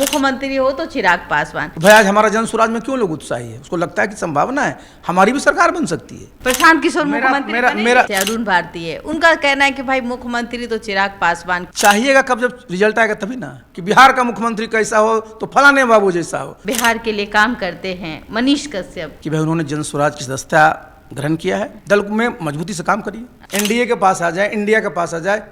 मुख्यमंत्री हो तो चिराग पासवान। भाई आज हमारा जन स्वराज में क्यों लोग उत्साही है? उसको लगता है कि संभावना है हमारी भी सरकार बन सकती है। प्रशांत किशोर मुख्यमंत्री मेरा अरुण भारती है, उनका कहना है कि भाई मुख्यमंत्री तो चिराग पासवान चाहिएगा। कब जब रिजल्ट आएगा तभी ना, कि बिहार का मुख्यमंत्री कैसा हो तो फलाने बाबू जैसा हो। बिहार के लिए काम करते हैं मनीष कश्यप कि भाई उन्होंने जन स्वराज की सदस्यता ग्रहण किया है। दल में मजबूती से काम करिए, एनडीए के पास आ जाए, इंडिया के पास आ जाए,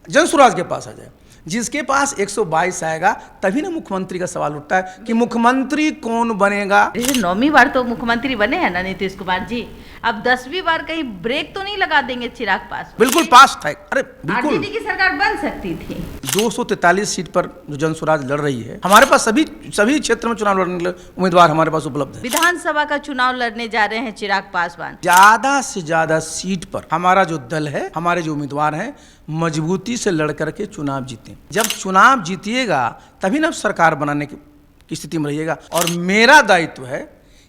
जन स्वराज के पास आ जाए। जिसके पास 122 आएगा तभी ना मुख्यमंत्री का सवाल उठता है कि मुख्यमंत्री कौन बनेगा। 9वीं बार तो मुख्यमंत्री बने हैं ना नीतीश कुमार जी, अब 10वीं बार कहीं ब्रेक तो नहीं लगा देंगे चिराग पासवान? बिल्कुम पास था। अरे बिल्कुल आरजेडी की सरकार बन सकती थी। 243 सीट पर जो जन स्वराज लड़ रही है, हमारे पास सभी क्षेत्र में चुनाव लड़ने के लिए उम्मीदवार हमारे पास उपलब्ध है। विधानसभा का चुनाव लड़ने जा रहे हैं चिराग पासवान। ज्यादा से ज्यादा सीट पर हमारा जो दल है, हमारे जो उम्मीदवार हैं, मजबूती से लड़ करके चुनाव जीते। जब चुनाव जीतिएगा तभी ना सरकार बनाने की स्थिति में रहिएगा। और मेरा दायित्व है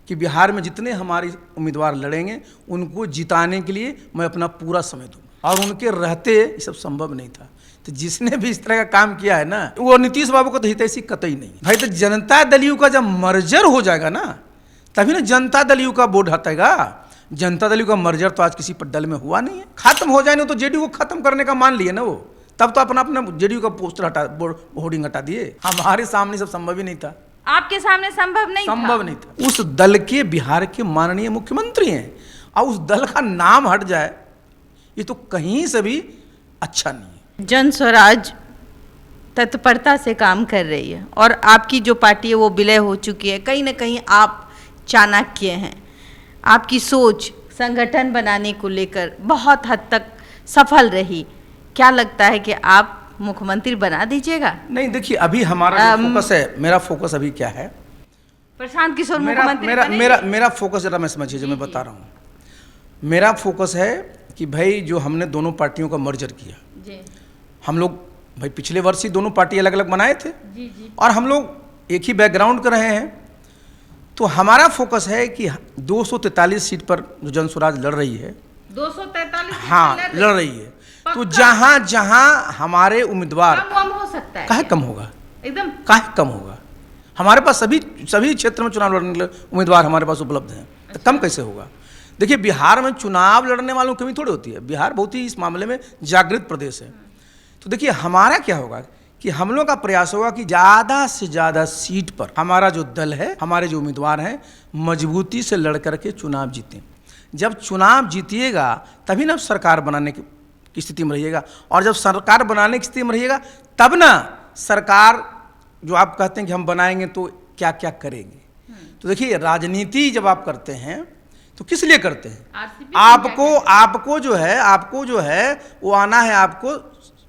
कि बिहार में जितने हमारे उम्मीदवार लड़ेंगे उनको जिताने के लिए मैं अपना पूरा समय दूंगा। और उनके रहते ये सब संभव नहीं था। तो जिसने भी इस तरह का काम किया है ना, वो नीतीश बाबू को तो हितैषी कतई नहीं भाई। तो जनता दल का जब मर्जर हो जाएगा ना, तभी ना जनता दल का बोर्ड हटेगा। जनता दल का मर्जर तो आज किसी पर दल में हुआ नहीं है। खत्म हो जाए ना तो जेडीयू को खत्म करने का मान लिए ना वो, तब तो अपना जेडीयू का पोस्टर हटा, होर्डिंग हटा दिए। हमारे सामने सब संभव ही नहीं था। आपके सामने संभव नहीं था। उस दल के बिहार के माननीय मुख्यमंत्री हैं और उस दल का नाम हट जाए, ये तो कहीं से भी अच्छा नहीं है। जन स्वराज तत्परता से काम कर रही है और आपकी जो पार्टी है वो विलय हो चुकी है। कहीं ना कहीं आप चाणक्य हैं, आपकी सोच संगठन बनाने को लेकर बहुत हद तक सफल रही। क्या लगता है कि आप मुख्यमंत्री बना दीजिएगा? नहीं, देखिए अभी हमारा फोकस है, मेरा फोकस अभी क्या है, प्रशांत किशोर मुख्यमंत्री मेरा फोकस जरा मैं समझिए, जो मैं बता रहा हूँ। मेरा फोकस है कि भाई जो हमने दोनों पार्टियों का मर्जर किया जी। हम लोग भाई पिछले वर्ष ही दोनों पार्टी अलग अलग बनाए थे जी। और हम लोग एक ही बैकग्राउंड के रहे हैं। तो हमारा फोकस है कि 243 सीट पर जो जन स्वराज लड़ रही है, 243 हाँ लड़ रही है। तो जहां जहां हमारे उम्मीदवार कम हो सकता है, काहे कम होगा? एकदम काहे कम होगा? हमारे पास सभी क्षेत्र में चुनाव लड़ने के लिए उम्मीदवार हमारे पास उपलब्ध हैं। तो कम कैसे होगा? देखिए बिहार में चुनाव लड़ने वालों की कमी थोड़ी होती है। बिहार बहुत ही इस मामले में जागृत प्रदेश है। तो देखिए हमारा क्या होगा कि हम लोग का प्रयास होगा कि ज़्यादा से ज़्यादा सीट पर हमारा जो दल है, हमारे जो उम्मीदवार हैं, मजबूती से लड़ करके चुनाव जीतें। जब चुनाव जीतिएगा तभी ना सरकार बनाने की स्थिति में रहिएगा। और जब सरकार बनाने की स्थिति में रहिएगा तब ना सरकार जो आप कहते हैं कि हम बनाएंगे तो क्या क्या करेंगे। तो देखिए राजनीति जब आप करते हैं तो किस लिए करते हैं? आपको जो है वो आना है आपको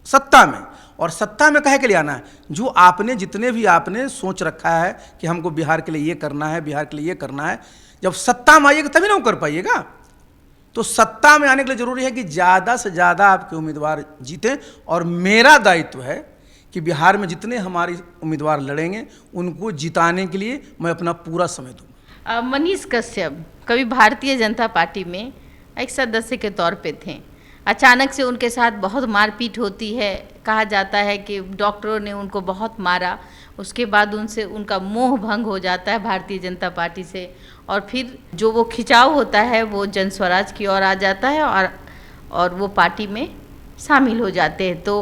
सत्ता में। और सत्ता में कहे के लिए आना है? जो आपने जितने भी आपने सोच रखा है कि हमको बिहार के लिए ये करना है, बिहार के लिए ये करना है, जब सत्ता में आइएगा तभी ना वो कर पाइएगा। तो सत्ता में आने के लिए जरूरी है कि ज़्यादा से ज़्यादा आपके उम्मीदवार जीतें। और मेरा दायित्व है कि बिहार में जितने हमारे उम्मीदवार लड़ेंगे उनको जिताने के लिए मैं अपना पूरा समय दूंगा। मनीष कश्यप कभी भारतीय जनता पार्टी में एक सदस्य के तौर पे थे, अचानक से उनके साथ बहुत मारपीट होती है। कहा जाता है कि डॉक्टरों ने उनको बहुत मारा, उसके बाद उनसे उनका मोह भंग हो जाता है भारतीय जनता पार्टी से, और फिर जो वो खिंचाव होता है वो जन स्वराज की ओर आ जाता है और वो पार्टी में शामिल हो जाते हैं। तो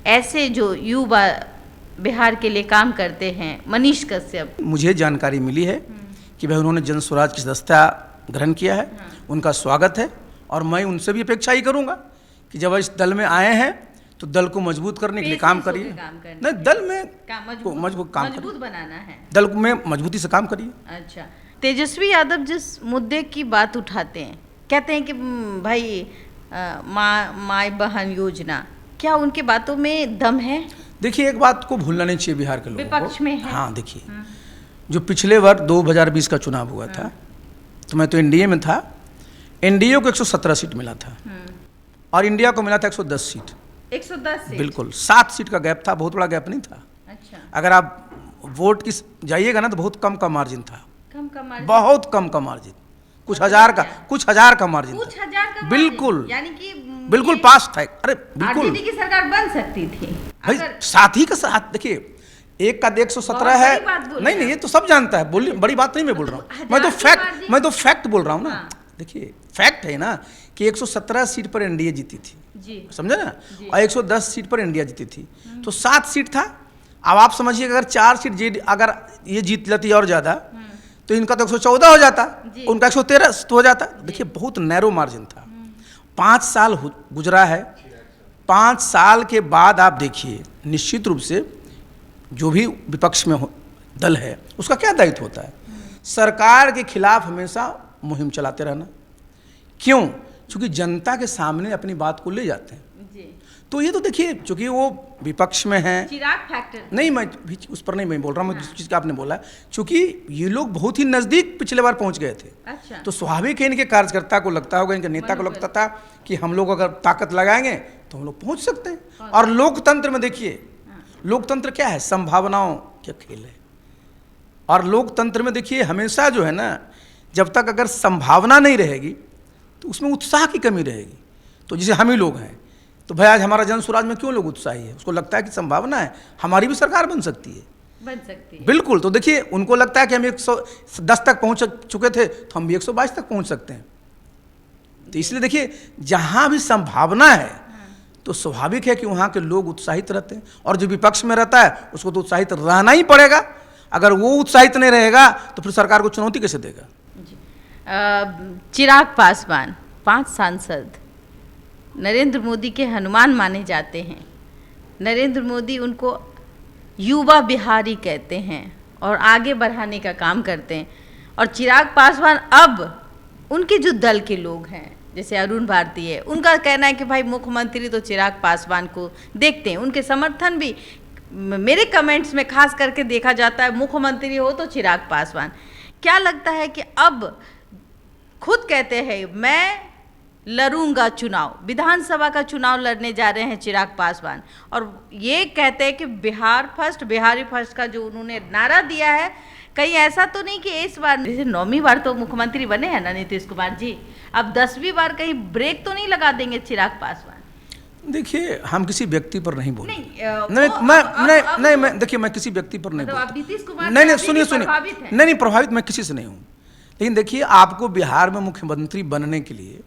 ऐसे जो युवा बिहार के लिए काम करते हैं, मनीष कश्यप, मुझे जानकारी मिली है कि भाई उन्होंने जन स्वराज की सदस्यता ग्रहण किया है। उनका स्वागत है और मैं उनसे भी अपेक्षा ही करूंगा कि जब इस दल में आए हैं तो दल को मजबूत करने के लिए काम करिए। नहीं, दल में मजबूत बनाना है, दल में मजबूती से काम करिए। अच्छा, तेजस्वी यादव जिस मुद्दे की बात उठाते हैं, कहते हैं कि भाई माँ बहन योजना, क्या उनकी बातों में दम है? देखिए एक बात को भूलना नहीं चाहिए बिहार के लोगों को, विपक्ष में है। हाँ देखिए जो पिछले वर्ष 2020 का चुनाव हुआ था तो मैं तो एनडीए में था। एनडीए को 117 सीट मिला था और इंडिया को मिला था 110 सीट। 110 सीट, बिल्कुल 7 सीट का गैप था, बहुत बड़ा गैप नहीं था। अच्छा, अगर आप वोट की जाइएगा ना तो बहुत कम का मार्जिन था, बहुत कम का मार्जिन, कुछ हजार का मार्जिन था, बिल्कुल, यानी कि बिल्कुल पास था। अरे बिल्कुल आरजेडी की सरकार बन सकती थी भाई, साथ ही के साथ देखिए एक का 117 है। नहीं नहीं, ये तो सब जानता है, बोलिए, बड़ी बात नहीं मैं बोल रहा हूँ, मैं तो फैक्ट बोल रहा हूँ ना। देखिए फैक्ट है ना कि 117 सीट पर एनडीए जीती थी, समझे ना, और 110 सीट पर इंडिया जीती थी, तो 7 सीट था। अब आप समझिए अगर 4 सीट अगर ये जीत लेती और ज़्यादा तो इनका तो 114 हो जाता, उनका 113 हो जाता। देखिए बहुत नैरो मार्जिन था। 5 साल गुजरा है, 5 साल के बाद आप देखिए निश्चित रूप से जो भी विपक्ष में दल है उसका क्या दायित्व होता है, सरकार के खिलाफ हमेशा मुहिम चलाते रहना। क्यों? क्योंकि जनता के सामने अपनी बात को ले जाते हैं जी। तो ये तो देखिए चूंकि वो विपक्ष में है, चिराग फैक्टर नहीं, मैं उस पर नहीं मैं बोल रहा हूँ, मैं जिस चीज़ का आपने बोला, चूंकि ये लोग बहुत ही नज़दीक पिछले बार पहुँच गए थे। अच्छा। तो स्वाभाविक है इनके कार्यकर्ता को लगता होगा, इनके नेता को लगता था कि हम लोग अगर ताकत लगाएंगे तो हम लोग पहुँच सकते हैं। और लोकतंत्र में देखिए, लोकतंत्र क्या है, संभावनाओं का खेल है। और लोकतंत्र में देखिए हमेशा जो है ना, जब तक अगर संभावना नहीं रहेगी तो उसमें उत्साह की कमी रहेगी। तो जैसे हम ही लोग हैं, तो भाई आज हमारा जन स्वराज में क्यों लोग उत्साही है, उसको लगता है कि संभावना है, हमारी भी सरकार बन सकती है, बिल्कुल। तो देखिए उनको लगता है कि हम 110 तक पहुंच चुके थे तो हम भी 122 तक पहुंच सकते हैं। तो इसलिए देखिए जहां भी संभावना है तो स्वाभाविक है कि वहां के लोग उत्साहित रहते हैं, और जो विपक्ष में रहता है उसको तो उत्साहित रहना ही पड़ेगा। अगर वो उत्साहित नहीं रहेगा तो फिर सरकार को चुनौती कैसे देगा। चिराग पासवान 5 सांसद नरेंद्र मोदी के हनुमान माने जाते हैं। नरेंद्र मोदी उनको युवा बिहारी कहते हैं और आगे बढ़ाने का काम करते हैं। और चिराग पासवान अब उनके जो दल के लोग हैं जैसे अरुण भारती है, उनका कहना है कि भाई मुख्यमंत्री तो चिराग पासवान को देखते हैं, उनके समर्थन भी मेरे कमेंट्स में खास करके देखा जाता है, मुख्यमंत्री हो तो चिराग पासवान। क्या लगता है कि अब खुद कहते हैं मैं लड़ूंगा चुनाव, विधानसभा का चुनाव लड़ने जा रहे हैं चिराग पासवान, और ये कहते हैं कि बिहार फर्स्ट, बिहारी फर्स्ट का जो उन्होंने नारा दिया है, कहीं ऐसा तो नहीं कि इस बार जैसे 9वीं बार तो मुख्यमंत्री बने हैं ना नीतीश कुमार जी, अब 10वीं बार कहीं ब्रेक तो नहीं लगा देंगे चिराग पासवान। देखिए हम किसी व्यक्ति पर नहीं बोल नहीं, मैं देखिए मैं किसी व्यक्ति पर नहीं बोलता। नीतीश कुमार नहीं, सुनिए नहीं, प्रभावित मैं किसी से नहीं हूँ। लेकिन देखिए आपको बिहार में मुख्यमंत्री बनने के लिए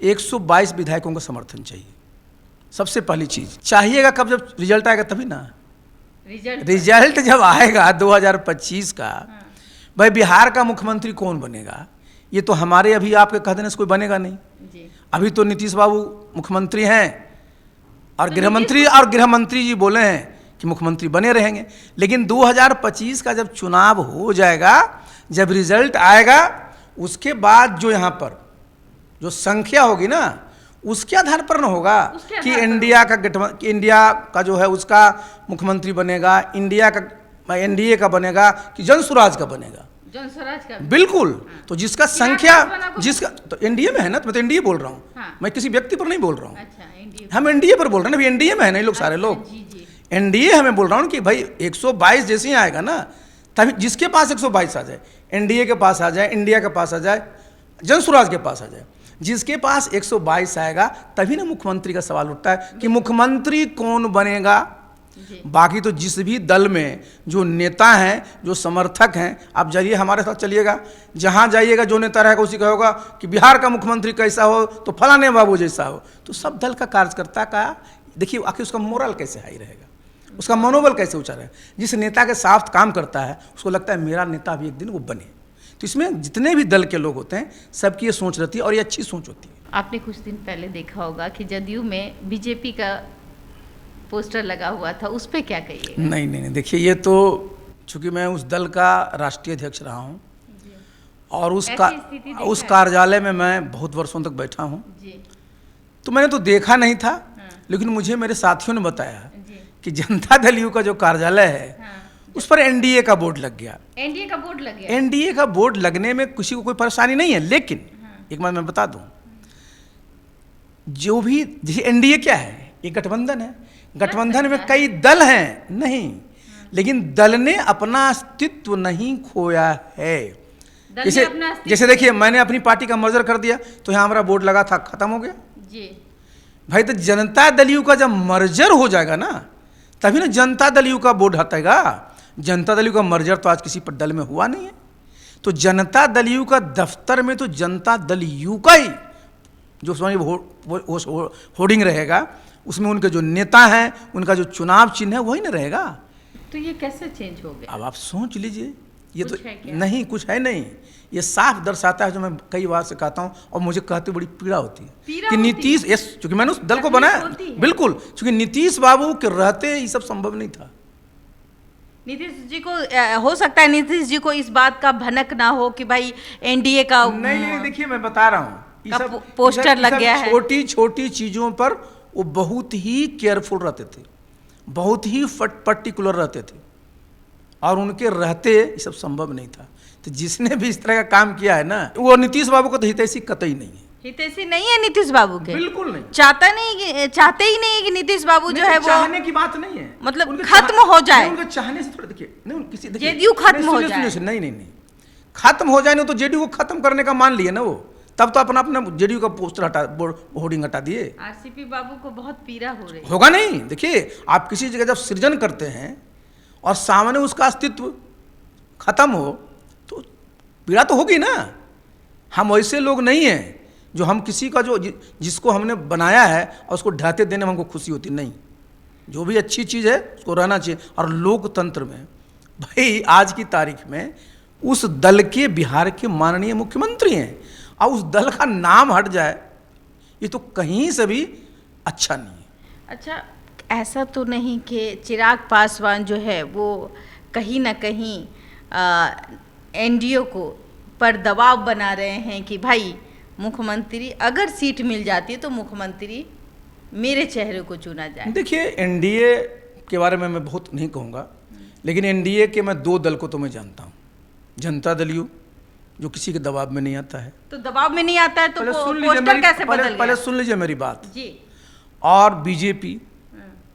122 विधायकों का समर्थन चाहिए। सबसे पहली चीज चाहिएगा कब, जब रिजल्ट आएगा तभी ना। रिजल्ट जब आएगा 2025 का, भाई बिहार का मुख्यमंत्री कौन बनेगा, ये तो हमारे अभी आपके कह देने से कोई बनेगा नहीं जी। अभी तो नीतीश बाबू मुख्यमंत्री हैं और गृहमंत्री जी बोले हैं कि मुख्यमंत्री बने रहेंगे। लेकिन 2025 का जब चुनाव हो जाएगा, जब रिजल्ट आएगा, उसके बाद जो यहाँ पर जो संख्या होगी ना, उसके आधार पर न होगा कि इंडिया का जो है उसका मुख्यमंत्री बनेगा, इंडिया का एनडीए का बनेगा कि जन स्वराज का बनेगा। जन स्वराज का बिल्कुल। तो जिसका संख्या जिसका तो एनडीए में है ना, तो मैं तो एनडीए बोल रहा हूँ। हाँ। मैं किसी व्यक्ति पर नहीं बोल रहा हूँ। अच्छा, हम एनडीए पर बोल रहे हैं ना, एनडीए में है ना ये लोग सारे लोग। एनडीए हमें बोल रहा हूँ कि भाई 122 जैसे ही आएगा ना, तभी जिसके पास 122 आ जाए, एनडीए के पास आ जाए, इंडिया के पास आ जाए, जन स्वराज के पास आ जाए, जिसके पास 122 आएगा तभी ना मुख्यमंत्री का सवाल उठता है कि मुख्यमंत्री कौन बनेगा। बाकी तो जिस भी दल में जो नेता हैं, जो समर्थक हैं, आप जाइए हमारे साथ चलिएगा, जहाँ जाइएगा जो नेता रहेगा उसी का होगा कि बिहार का मुख्यमंत्री कैसा हो तो फलाने बाबू जैसा हो। तो सब दल का कार्यकर्ता का देखिए आखिर उसका मोरल कैसे हाई रहेगा, उसका मनोबल कैसे ऊंचा रहेगा। जिस नेता के साथ काम करता है उसको लगता है मेरा नेता भी एक दिन वो बने। तो इसमें जितने भी दल के लोग होते हैं सबकी ये सोच रहती है और ये अच्छी सोच होती है। आपने कुछ दिन पहले देखा होगा कि जदयू में बीजेपी का पोस्टर लगा हुआ था, उस पर क्या कहिएगा? नहीं, देखिए ये तो चूंकि मैं उस दल का राष्ट्रीय अध्यक्ष रहा हूँ और उस कार्यालय में मैं बहुत वर्षों तक बैठा हूँ, तो मैंने तो देखा नहीं था। लेकिन मुझे मेरे साथियों ने बताया कि जनता दल यू का जो कार्यालय है उस पर एनडीए का बोर्ड लग गया। एनडीए का बोर्ड लग गया। एनडीए का बोर्ड लगने में किसी को कोई परेशानी नहीं है, लेकिन एक बात मैं बता दूं, जो भी जैसे एनडीए क्या है, एक गठबंधन है, गठबंधन में कई दल हैं नहीं, लेकिन दल ने अपना अस्तित्व नहीं खोया है। जैसे देखिए मैंने अपनी पार्टी का मर्जर कर दिया तो यहाँ हमारा बोर्ड लगा था, खत्म हो गया जी। भाई तो जनता दल यू का जब मर्जर हो जाएगा ना, तभी ना जनता दल यू का बोर्ड हटेगा। जनता दल यू का मर्जर तो आज किसी पर दल में हुआ नहीं है, तो जनता दल यू का दफ्तर में तो जनता दल यू का ही जो होर्डिंग रहेगा, उसमें उनके जो नेता हैं, उनका जो चुनाव चिन्ह है वही ना रहेगा। तो ये कैसे चेंज हो गया? अब आप सोच लीजिए, ये कुछ तो है क्या? नहीं, कुछ है नहीं। ये साफ दर्शाता है, जो मैं कई बार से कहता हूँ और मुझे कहते बड़ी पीड़ा होती है पीड़ा कि होती नीतीश, यस, क्योंकि मैंने उस दल को तकलीफ बनाया, होती है। बिल्कुल, क्योंकि नीतीश बाबू के रहते ये सब संभव नहीं था। नीतीश जी को हो सकता है नीतीश जी को इस बात का भनक ना हो कि भाई एनडीए का नहीं, देखिए मैं बता रहा हूँ, का पोस्टर लग गया है। छोटी छोटी चीजों पर वो बहुत ही केयरफुल रहते थे, बहुत ही पर्टिकुलर रहते थे, और उनके रहते ये सब संभव नहीं था। तो जिसने भी इस तरह का काम किया है ना, वो नीतीश बाबू को तो हितैषी कतई नहीं है, हितैषी नहीं है नीतीश बाबू के, बिल्कुल नहीं। चाहते ही नहीं कि नीतीश बाबू जो है वो चाहने की बात नहीं है, मतलब उनके खत्म हो जाए। उनके चाहने से थोड़ा, देखिए नहीं, किसी जेडीयू खत्म हो जाए। नहीं, खत्म हो जाए ना, तो जेडीयू को खत्म करने का मान लिए ना वो, तब तो अपना जेडीयू का पोस्टर हटा, होर्डिंग हटा दिए। आरसीपी बाबू को बहुत पीड़ा हो रही है। होगा नहीं, देखिए आप किसी जगह जब सृजन करते हैं और सामने उसका अस्तित्व खत्म हो तो पीड़ा तो होगी ना। हम वैसे लोग नहीं हैं जो हम किसी का जो जिसको हमने बनाया है और उसको ढाते देने में हमको खुशी होती नहीं। जो भी अच्छी चीज़ है उसको रहना चाहिए। और लोकतंत्र में भाई आज की तारीख में उस दल के बिहार के माननीय मुख्यमंत्री हैं और उस दल का नाम हट जाए, ये तो कहीं से भी अच्छा नहीं है। अच्छा, ऐसा तो नहीं कि चिराग पासवान जो है वो कहीं ना कहीं एनडीए को पर दबाव बना रहे हैं कि भाई मुख्यमंत्री अगर सीट मिल जाती है तो मुख्यमंत्री मेरे चेहरे को चुना जाए? देखिए एनडीए के बारे में मैं बहुत नहीं कहूँगा, लेकिन एनडीए के मैं दो दल को तो मैं जानता हूँ। जनता दल यू जो किसी के दबाव में नहीं आता है, तो दबाव में नहीं आता है तो पोस्टर कैसे बदल गया? पहले सुन लीजिए मेरी बात जी। और बीजेपी,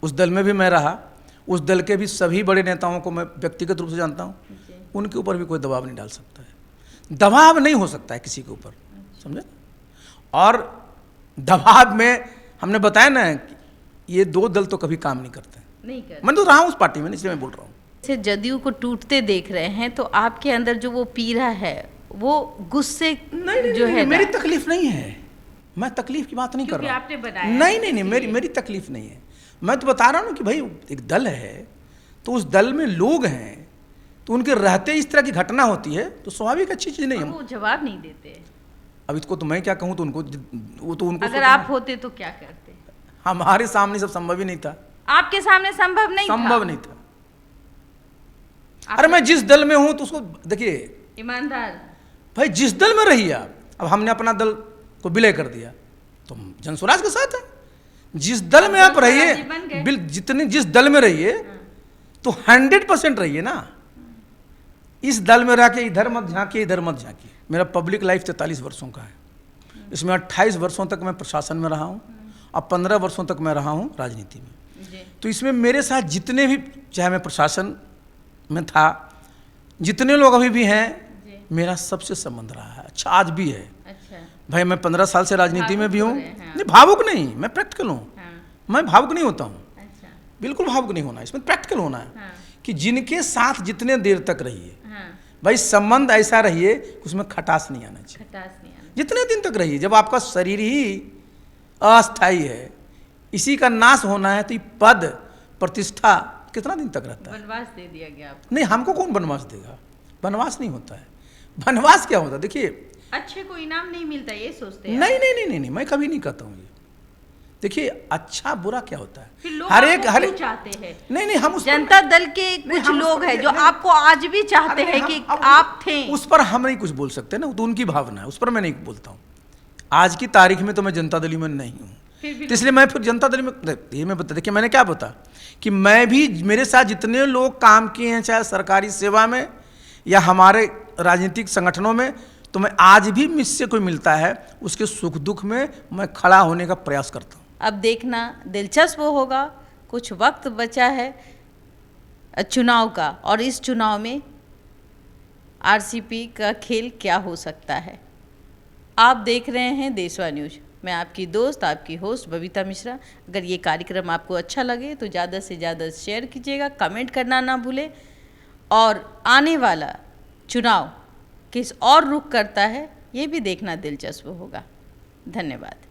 उस दल में भी मैं रहा, उस दल के भी सभी बड़े नेताओं को मैं व्यक्तिगत रूप से जानता हूँ, उनके ऊपर भी कोई दबाव नहीं डाल सकता है। दबाव नहीं हो सकता है किसी के ऊपर, समझे? और दबाव में हमने बताया ना कि ये दो दल तो कभी काम नहीं करते। मैं तो रहा हूँ उस पार्टी में, इसलिए मैं बोल रहा हूँ। से जदयू को टूटते देख रहे हैं तो आपके अंदर जो वो पीड़ा है, वो गुस्से जो है, मेरी तकलीफ नहीं है, मैं तकलीफ की बात नहीं कर रहा हूँ। आपने बनाया नहीं, मेरी तकलीफ नहीं है। मैं तो बता रहा हूँ कि भाई एक दल है तो उस दल में लोग हैं, तो उनके रहते इस तरह की घटना होती है तो स्वाभाविक अच्छी चीज़ नहीं है। वो जवाब नहीं देते। अब इसको तो मैं क्या कहूँ, तो उनको वो तो उनको अगर आप होते तो क्या करते? हमारे सामने सब संभव ही नहीं था। आपके सामने संभव नहीं था। अरे मैं जिस दल में हूँ तो उसको देखिए, ईमानदार भाई जिस दल में रहिए आप, अब हमने अपना दल को विलय कर दिया तो जनस्वराज के साथ है। जिस दल में आप रहिए, जिस दल में रहिए तो 100% रहिए ना। इस दल में रह के इधर मत झांकिए, इधर मत झांकिए। मेरा पब्लिक लाइफ 43 वर्षों का है, इसमें 28 वर्षों तक मैं प्रशासन में रहा हूँ और 15 वर्षों तक मैं रहा हूँ राजनीति में। तो इसमें मेरे साथ जितने भी, चाहे मैं प्रशासन में था, जितने लोग अभी भी हैं, मेरा सबसे संबंध रहा है, अच्छा आज भी है। अच्छा। भाई मैं 15 साल से राजनीति में भी हूँ। नहीं भावुक नहीं, मैं प्रैक्टिकल हूँ। मैं भावुक नहीं होता हूँ। अच्छा। बिल्कुल भावुक नहीं होना, इसमें प्रैक्टिकल होना है कि जिनके साथ जितने देर तक रहिए, भाई संबंध ऐसा रहिए उसमें खटास नहीं आना चाहिए। जितने दिन तक रहिए, जब आपका शरीर ही अस्थायी है, इसी का नाश होना है, तो ये पद प्रतिष्ठा कितना दिन तक रहता है? वनवास दे दिया गया आपको। नहीं, हमको कौन वनवास देगा? वनवास नहीं होता है। वनवास क्या होता है? देखिए अच्छे को इनाम नहीं मिलता, ये सोचते हैं। नहीं, मैं कभी नहीं कहता हूँ ये। देखिए अच्छा बुरा क्या होता है, हर एक चाहते हैं। नहीं हम जनता दल के कुछ लोग हैं जो आपको आज भी चाहते हैं कि आप थे। उस पर हम नहीं कुछ बोल सकते ना, तो उनकी भावना है, उस पर मैं नहीं बोलता हूँ। आज की तारीख में तो मैं जनता दल में नहीं हूँ, तो इसलिए मैं फिर जनता दल में ये मैं बता, देखिए मैंने क्या बता कि मैं भी, मेरे साथ जितने लोग काम किए हैं, चाहे सरकारी सेवा में या हमारे राजनीतिक संगठनों में, तो मैं आज भी मुझसे कोई मिलता है उसके सुख दुख में मैं खड़ा होने का प्रयास करता हूँ। अब देखना दिलचस्प होगा, कुछ वक्त बचा है चुनाव का, और इस चुनाव में आरसीपी का खेल क्या हो सकता है। आप देख रहे हैं देशवा न्यूज। मैं आपकी दोस्त, आपकी होस्ट बबीता मिश्रा। अगर ये कार्यक्रम आपको अच्छा लगे तो ज़्यादा से ज़्यादा शेयर कीजिएगा, कमेंट करना ना भूलें, और आने वाला चुनाव किस और रुख करता है ये भी देखना दिलचस्प होगा। धन्यवाद।